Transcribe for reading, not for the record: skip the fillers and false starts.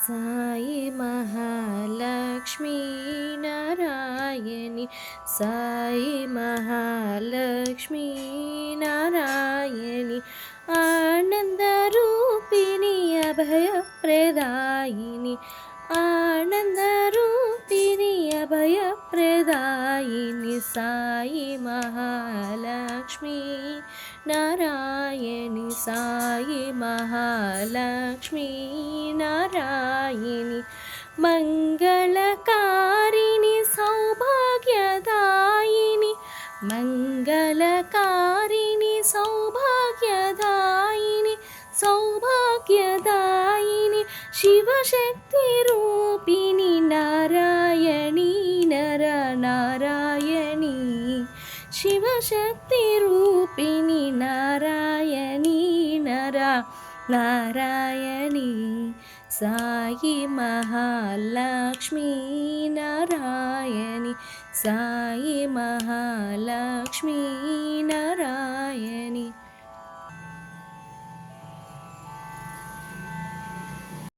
సాయి మహాలక్ష్మీ నారాయణి, సాయి మహాలక్ష్మీ నారాయణి, ఆనందరూపిణి అభయప్రదాయిని, ఆనందరూపిణి అభయప్రదాయిని, సాయి మహాలక్ష్మీ నారాయణి, సాయి మహాలక్ష్మీ నారాయణి, మంగళకారిణి సౌభాగ్యదాయిని, మంగళకారిణి సౌభాగ్యదాయిని, సౌభాగ్యదాయిని, శివశక్తి రూపిణి నారాయణి నరనారాయణి, శివశక్తి రూపిణి నారాయణి నారాయణి, సాయి మహాలక్ష్మీ నారాయణి, సాయి మహాలక్ష్మీ నారాయణి.